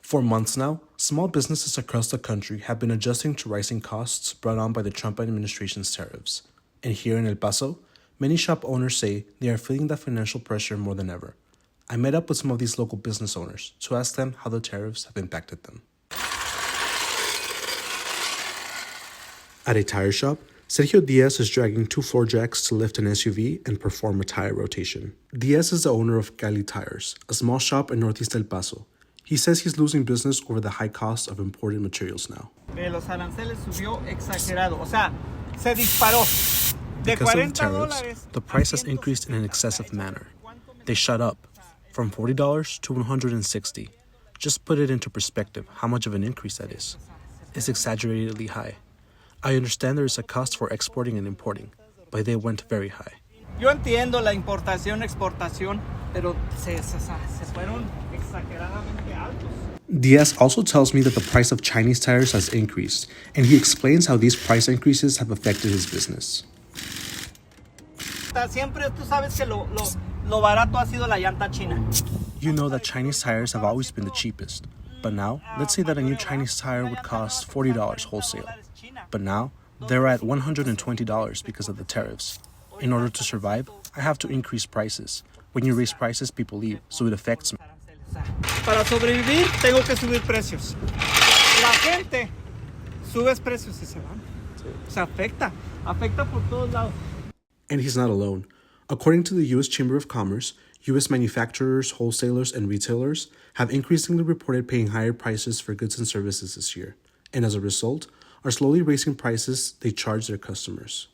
For months now, small businesses across the country have been adjusting to rising costs brought on by the Trump administration's tariffs. And here in El Paso, many shop owners say they are feeling that financial pressure more than ever. I met up with some of these local business owners to ask them how the tariffs have impacted them. At a tire shop, Sergio Diaz is dragging 2 floor jacks to lift an SUV and perform a tire rotation. Diaz is the owner of Cali Tires, a small shop in Northeast El Paso. He says he's losing business over the high cost of imported materials now. Los aranceles subió exagerado, o sea, se disparó. Because of the tariffs, the price has increased in an excessive manner. They shot up from $40 to $160. Just put it into perspective how much of an increase that is. It's exaggeratedly high. I understand there is a cost for exporting and importing, but they went very high. Yo entiendo la importación, exportación, pero se fueron exageradamente altos. Diaz also tells me that the price of Chinese tires has increased, and he explains how these price increases have affected his business. Siempre tú sabes que lo barato ha sido la llanta china. You know that Chinese tires have always been the cheapest, but now, let's say that a new Chinese tire would cost $40 wholesale, but now they're at $120 because of the tariffs. In order to survive, I have to increase prices. When you raise prices, people leave, so it affects me. Para sobrevivir, tengo que subir precios. La gente sube precios y se van. Se afecta por todos lados. And he's not alone. According to the U.S. Chamber of Commerce, U.S. manufacturers, wholesalers, and retailers have increasingly reported paying higher prices for goods and services this year, and as a result, are slowly raising prices they charge their customers.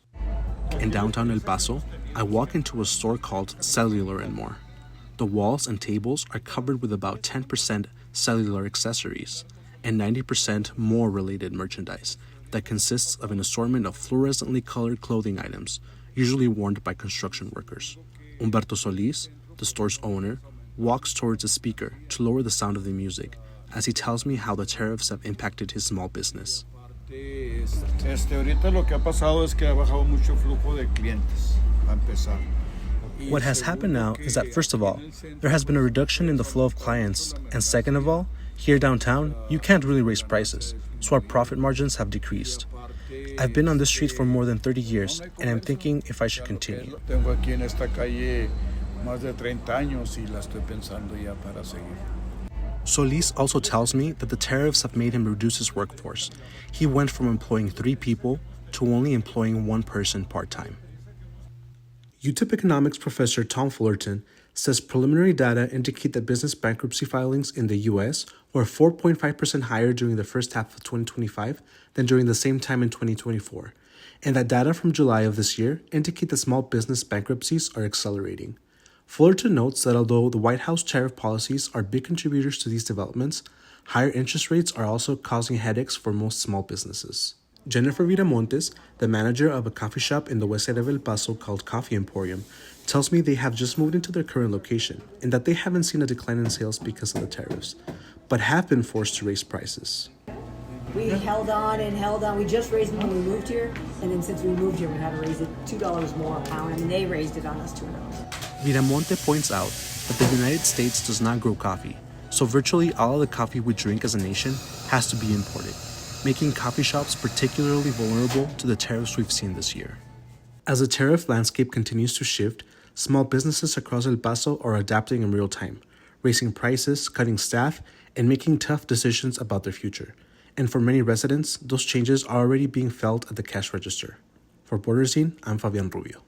In downtown El Paso, I walk into a store called Cellular & More. The walls and tables are covered with about 10% cellular accessories and 90% more related merchandise that consists of an assortment of fluorescently colored clothing items, usually worn by construction workers. Humberto Solis, the store's owner, walks towards a speaker to lower the sound of the music as he tells me how the tariffs have impacted his small business. Ahorita lo que ha pasado es que ha bajado mucho flujo de clientes, a empezar. What has happened now is that, first of all, there has been a reduction in the flow of clients, and second of all, here downtown, you can't really raise prices, so our profit margins have decreased. I've been on this street for more than 30 years, and I'm thinking if I should continue. Tengo aquí en esta calle más de 30 años y la estoy pensando ya para seguir. Solis also tells me that the tariffs have made him reduce his workforce. He went from employing 3 people to only employing 1 person part-time. UTEP economics professor Tom Fullerton says preliminary data indicate that business bankruptcy filings in the U.S. were 4.5% higher during the first half of 2025 than during the same time in 2024, and that data from July of this year indicate that small business bankruptcies are accelerating. Fullerton notes that although the White House tariff policies are big contributors to these developments, higher interest rates are also causing headaches for most small businesses. Jennifer Viramontes, the manager of a coffee shop in the west side of El Paso called Coffee Emporium, tells me they have just moved into their current location and that they haven't seen a decline in sales because of the tariffs, but have been forced to raise prices. We held on and held on. We just raised them when we moved here, and then since we moved here, we had to raise it $2 more a pound, and they raised it on us $2. Viramonte points out that the United States does not grow coffee, so virtually all of the coffee we drink as a nation has to be imported, making coffee shops particularly vulnerable to the tariffs we've seen this year. As the tariff landscape continues to shift, small businesses across El Paso are adapting in real time, raising prices, cutting staff, and making tough decisions about their future. And for many residents, those changes are already being felt at the cash register. For Border Scene, I'm Fabian Rubio.